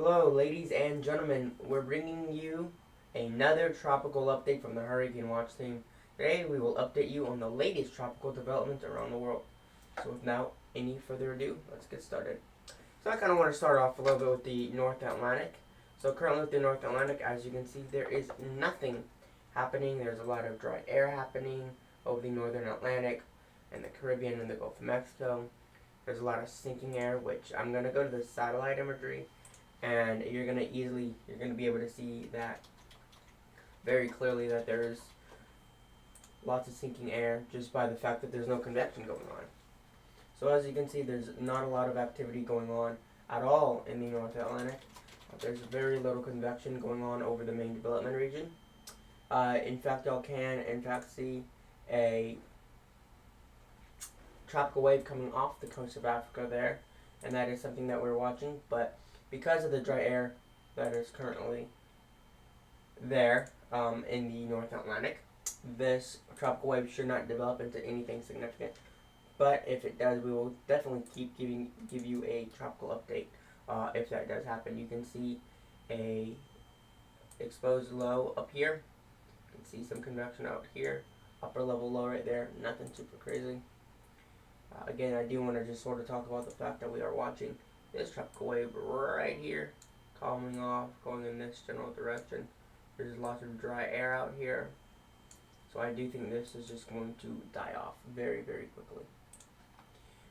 Hello, ladies and gentlemen. We're bringing you another tropical update from the Hurricane Watch team. Today, we will update you on the latest tropical developments around the world. So, without any further ado, let's get started. So, I kind of want to start off a little bit with the North Atlantic. So, currently with the North Atlantic, as you can see, there is nothing happening. There's a lot of dry air happening over the Northern Atlantic and the Caribbean and the Gulf of Mexico. There's a lot of sinking air, which I'm going to go to the satellite imagery, and you're going to be able to see that very clearly, that there's lots of sinking air just by the fact that there's no convection going on. So as you can see, there's not a lot of activity going on at all in the North Atlantic. There's very little convection going on over the main development region. In fact, y'all can see a tropical wave coming off the coast of Africa there, and that is something that we're watching. But because of the dry air that is currently there in the North Atlantic, this tropical wave should not develop into anything significant. But if it does, we will definitely give you a tropical update if that does happen. You can see a exposed low up here. You can see some convection out here. Upper level low right there. Nothing super crazy. Again, I do want to just sort of talk about the fact that we are watching this tropical wave right here, calming off, going in this general direction. There's lots of dry air out here. So I do think this is just going to die off very, very quickly.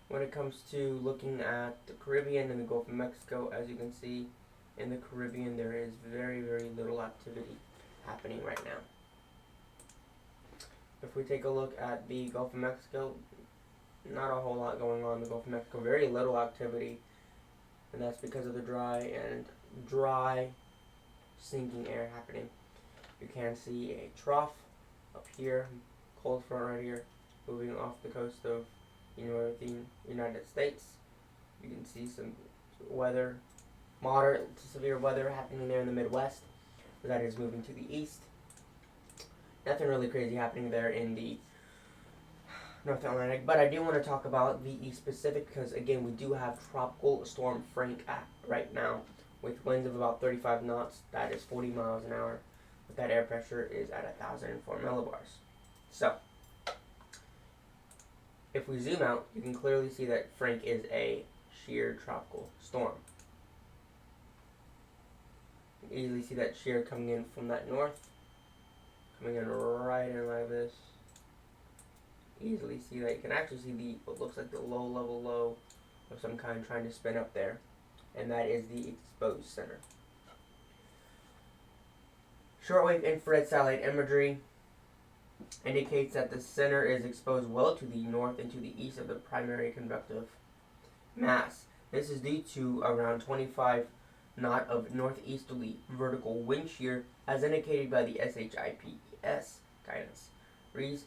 When it comes to looking at the Caribbean and the Gulf of Mexico, as you can see, in the Caribbean there is very, very little activity happening right now. If we take a look at the Gulf of Mexico, not a whole lot going on in the Gulf of Mexico. Very little activity, and that's because of the dry sinking air happening. You can see a trough up here, cold front right here, moving off the coast of the northern United States. You can see some weather, moderate to severe weather happening there in the Midwest. That is moving to the east. Nothing really crazy happening there in the North Atlantic, but I do want to talk about the East Pacific because, again, we do have Tropical Storm Frank right now with winds of about 35 knots. That is 40 miles an hour. But that air pressure is at 1,004 millibars. So, if we zoom out, you can clearly see that Frank is a shear tropical storm. You can easily see that shear coming in from that north, coming in right in like this. Easily see that. You can actually see what looks like the low level low of some kind trying to spin up there, and that is the exposed center. Shortwave infrared satellite imagery indicates that the center is exposed well to the north and to the east of the primary convective mass. This is due to around 25 knot of northeasterly vertical wind shear, as indicated by the SHIPS guidance.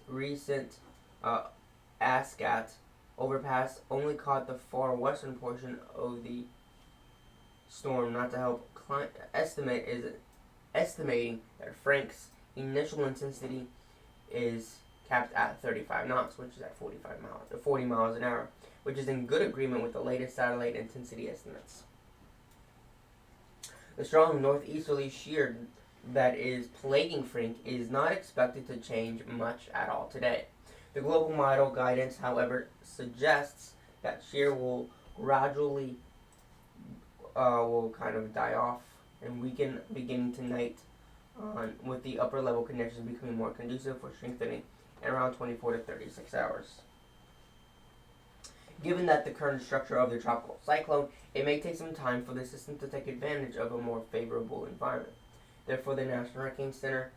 Recent ASCAT overpass only caught the far western portion of the storm. Not to help estimating that Frank's initial intensity is capped at 35 knots, which is at 40 miles an hour, which is in good agreement with the latest satellite intensity estimates. The strong northeasterly shear that is plaguing Frank is not expected to change much at all today. The global model guidance, however, suggests that shear will gradually kind of die off and weaken beginning tonight, with the upper level conditions becoming more conducive for strengthening in around 24 to 36 hours. Given that the current structure of the tropical cyclone, it may take some time for the system to take advantage of a more favorable environment. Therefore, the National Hurricane Center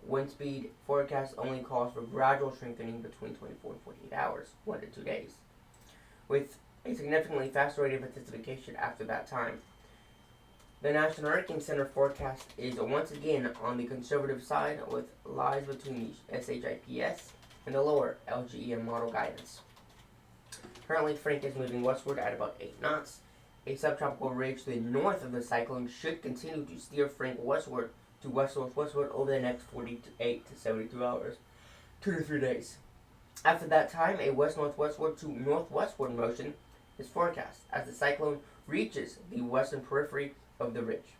wind speed forecast only calls for gradual strengthening between 24 and 48 hours, 1 to 2 days, with a significantly faster rate of intensification after that time. The National Hurricane Center forecast is once again on the conservative side, with lies between the SHIPS and the lower LGEM model guidance. Currently, Frank is moving westward at about 8 knots. A subtropical ridge to the north of the cyclone should continue to steer Frank westward to west-northwestward over the next 48 to 72 hours, 2 to 3 days. After that time, a west-northwestward to northwestward motion is forecast as the cyclone reaches the western periphery of the ridge.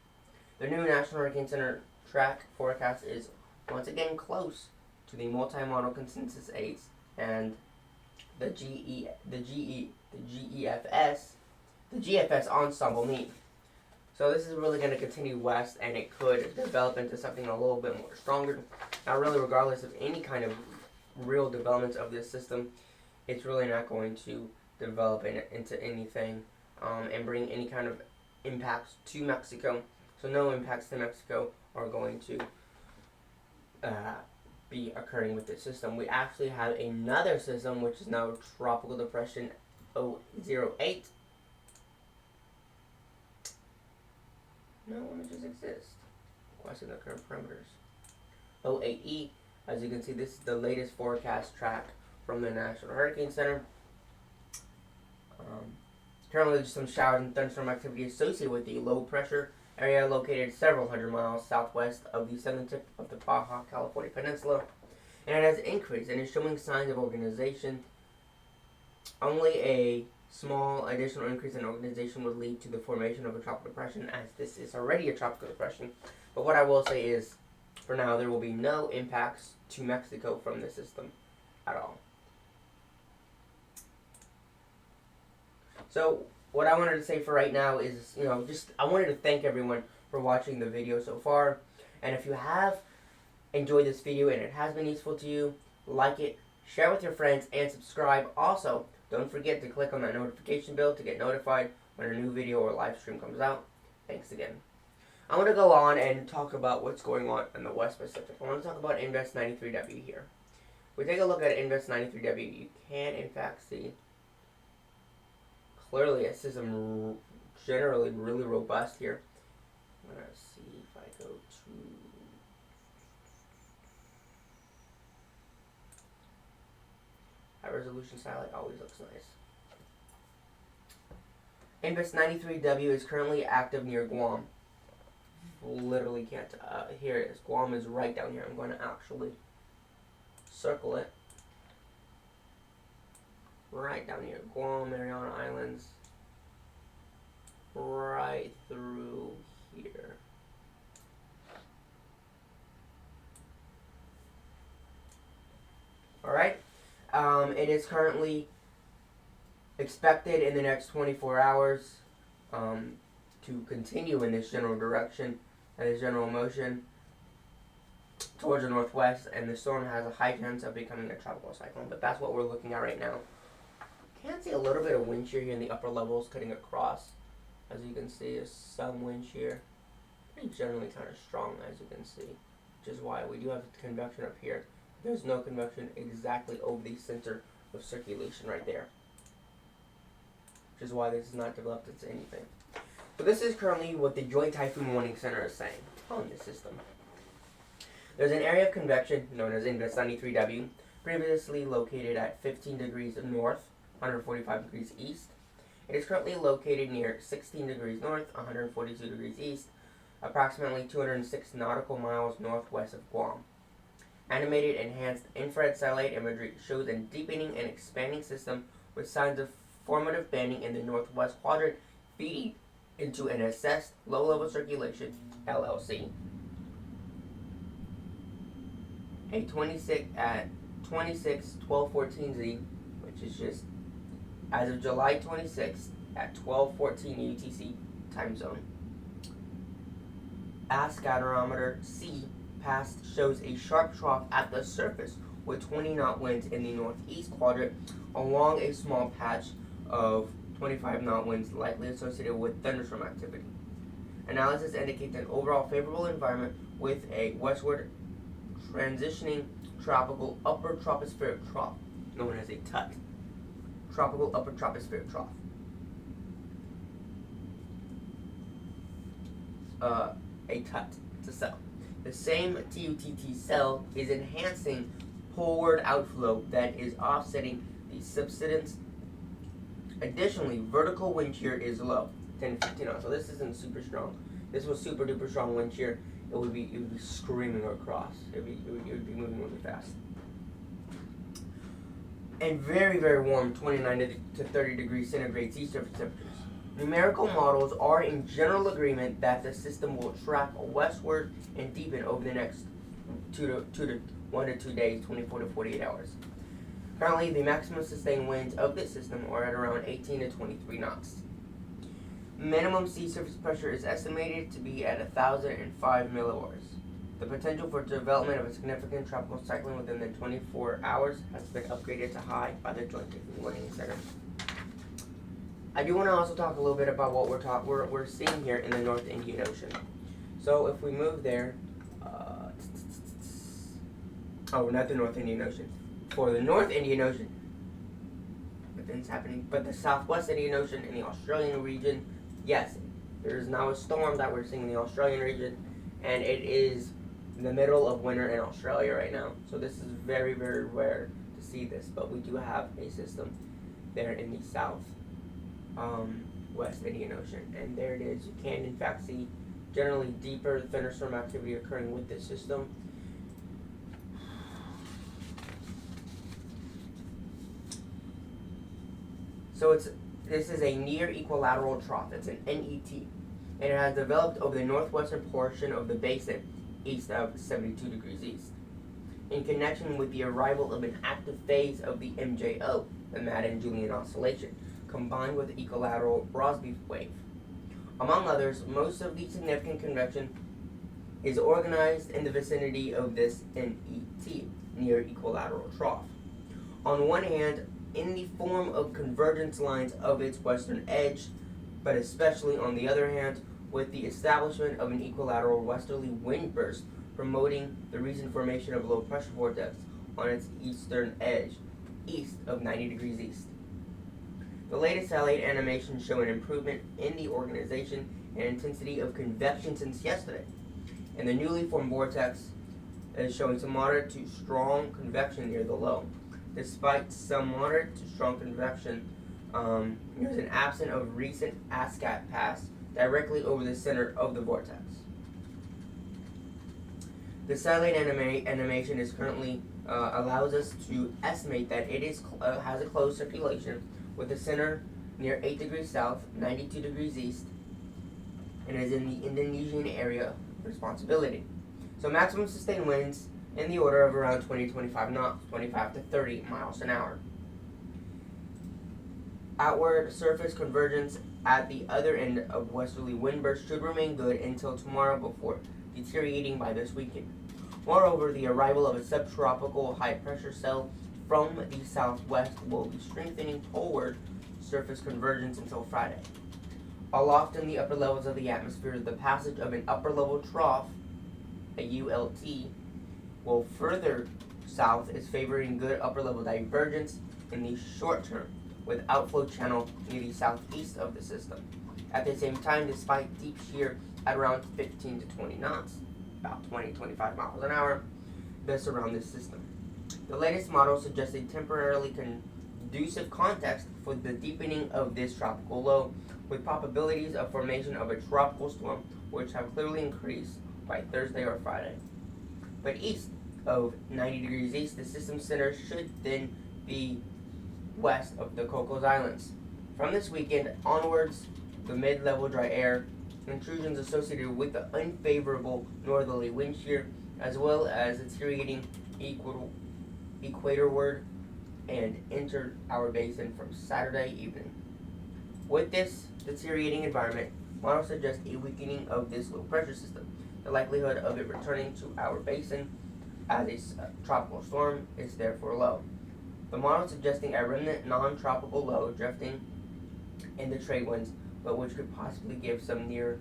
The new National Hurricane Center track forecast is once again close to the multi-model consensus 8 and the GFS ensemble mean. So this is really going to continue west, and it could develop into something a little bit more stronger. Now, really, regardless of any kind of real developments of this system, it's really not going to develop into anything and bring any kind of impacts to Mexico. So no impacts to Mexico are going to be occurring with this system. We actually have another system, which is now Tropical Depression 008. No images exist. Question the current parameters. 08E, as you can see, this is the latest forecast track from the National Hurricane Center. Currently, there's some showers and thunderstorm activity associated with the low pressure area located several hundred miles southwest of the southern tip of the Baja California Peninsula, and it has increased and is showing signs of organization. Only a small additional increase in organization would lead to the formation of a tropical depression, as this is already a tropical depression. But what I will say is, for now, there will be no impacts to Mexico from this system at all. So what I wanted to say for right now is, I wanted to thank everyone for watching the video so far. And if you have enjoyed this video and it has been useful to you, like it, share with your friends, and subscribe. Also, don't forget to click on that notification bell to get notified when a new video or live stream comes out. Thanks again. I want to go on and talk about what's going on in the West Pacific. I want to talk about Index 93W here. If we take a look at Index 93W, you can in fact see clearly a system generally really robust here. I'm going to see if I go to high resolution satellite, always looks nice. Index 93W is currently active near Guam. Literally can't, here it is. Guam is right down here. I'm going to actually circle it. Right down here. Guam, Mariana Islands. Right through here. Alright. It is currently expected in the next 24 hours to continue in this general direction and this general motion towards the northwest, and the storm has a high chance of becoming a tropical cyclone. But that's what we're looking at right now. Can see a little bit of wind shear here in the upper levels cutting across. As you can see, there's some wind shear. Pretty generally kind of strong, as you can see, which is why we do have convection up here. There's no convection exactly over the center of circulation right there, which is why this is not developed into anything. So this is currently what the Joint Typhoon Warning Center is saying on this system. There's an area of convection known as Index 93W, previously located at 15 degrees north, 145 degrees east. It is currently located near 16 degrees north, 142 degrees east, approximately 206 nautical miles northwest of Guam. Animated enhanced infrared satellite imagery shows a deepening and expanding system with signs of formative banding in the northwest quadrant, feeding into an assessed low-level circulation, LLC. A 26/12/14Z, which is just as of July 26th at 12:14 UTC time zone. Ascatometer C past shows a sharp trough at the surface with 20 knot winds in the northeast quadrant along a small patch of 25 knot winds likely associated with thunderstorm activity. Analysis indicates an overall favorable environment with a westward transitioning tropical upper tropospheric trough, known as a TUT. Tropical upper tropospheric trough. A TUT. It's a cell. The same TUTT cell is enhancing poleward outflow that is offsetting the subsidence. Additionally, vertical wind shear is low, 10 to 15 knots. So this isn't super strong. This was super duper strong wind shear. It would be screaming across. It would be moving really fast. And very, very warm, 29 to 30 degrees centigrade sea surface temperatures. Numerical models are in general agreement that the system will track westward and deepen over the next 1 to 2 days, 24 to 48 hours. Currently, the maximum sustained winds of this system are at around 18 to 23 knots. Minimum sea surface pressure is estimated to be at 1,005 millibars. The potential for development of a significant tropical cyclone within the 24 hours has been upgraded to high by the Joint Typhoon Warning Center. I do want to also talk a little bit about what we're seeing here in the North Indian Ocean. So if we move there, not the North Indian Ocean. For the North Indian Ocean, nothing's happening. But the Southwest Indian Ocean and the Australian region, yes, there is now a storm that we're seeing in the Australian region, and it is the middle of winter in Australia right now. So this is very, very rare to see this, but we do have a system there in the South West Indian Ocean, and there it is. You can in fact see generally deeper thunderstorm activity occurring with this system. So this is a near equilateral trough. It's an NET, and it has developed over the northwestern portion of the basin east of 72 degrees east, in connection with the arrival of an active phase of the MJO, the Madden-Julian Oscillation, combined with the equilateral Rossby wave. Among others, most of the significant convection is organized in the vicinity of this NET, near equilateral trough. On one hand, in the form of convergence lines of its western edge, but especially on the other hand, with the establishment of an equilateral westerly wind burst promoting the recent formation of a low pressure vortex on its eastern edge, east of 90 degrees east. The latest satellite animations show an improvement in the organization and intensity of convection since yesterday, and the newly formed vortex is showing some moderate to strong convection near the low. Despite some moderate to strong convection, there's an absence of recent ASCAT pass directly over the center of the vortex. The satellite animation is currently allows us to estimate that it is has a closed circulation with the center near 8 degrees south, 92 degrees east, and is in the Indonesian area of responsibility. So maximum sustained winds in the order of around 20 to 25 knots, 25 to 30 miles an hour. Outward surface convergence at the other end of westerly wind burst should remain good until tomorrow before deteriorating by this weekend. Moreover, the arrival of a subtropical high-pressure cell from the southwest will be strengthening toward surface convergence until Friday. Aloft in the upper levels of the atmosphere, the passage of an upper-level trough, a ULT, will further south is favoring good upper-level divergence in the short term, with outflow channel near the southeast of the system. At the same time, despite deep shear at around 15 to 20 knots, about 20-25 miles an hour, this around this system. The latest model suggests a temporarily conducive context for the deepening of this tropical low, with probabilities of formation of a tropical storm, which have clearly increased by Thursday or Friday. But east of 90 degrees east, the system center should then be west of the Cocos Islands. From this weekend onwards, the mid-level dry air intrusions associated with the unfavorable northerly wind shear, as well as deteriorating equatorward, and entered our basin from Saturday evening. With this deteriorating environment, models suggest a weakening of this low pressure system. The likelihood of it returning to our basin as a tropical storm is therefore low. The model suggesting a remnant non-tropical low drifting in the trade winds, but which could possibly give some near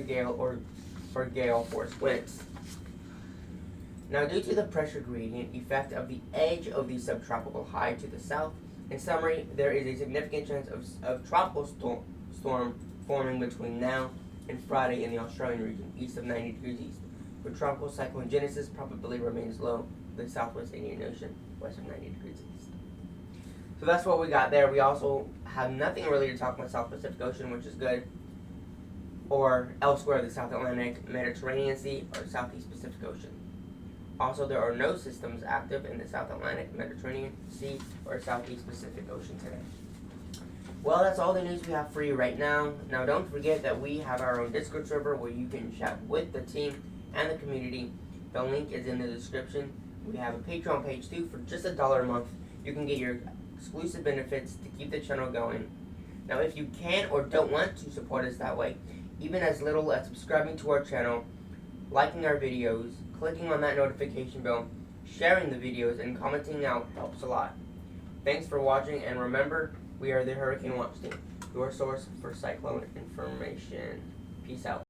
gale or gale force winds. Now, due to the pressure gradient effect of the edge of the subtropical high to the south, in summary, there is a significant chance of tropical storm forming between now and Friday in the Australian region, east of 90 degrees east. For tropical cyclone genesis, probability remains low in the southwest Indian Ocean, west of 90 degrees east. So that's what we got there. We also have nothing really to talk about South Pacific Ocean, which is good, or elsewhere the South Atlantic, Mediterranean Sea, or Southeast Pacific Ocean. Also, there are no systems active in the South Atlantic, Mediterranean Sea, or Southeast Pacific Ocean today. Well, that's all the news we have for you right now. Now, don't forget that we have our own Discord server where you can chat with the team and the community. The link is in the description. We have a Patreon page too. For just $1 a month, you can get your exclusive benefits to keep the channel going. Now, if you can or don't want to support us that way, even as little as subscribing to our channel, liking our videos, clicking on that notification bell, sharing the videos, and commenting out helps a lot. Thanks for watching, and remember, we are the Hurricane Watch Team, your source for Cyclone information. Peace out.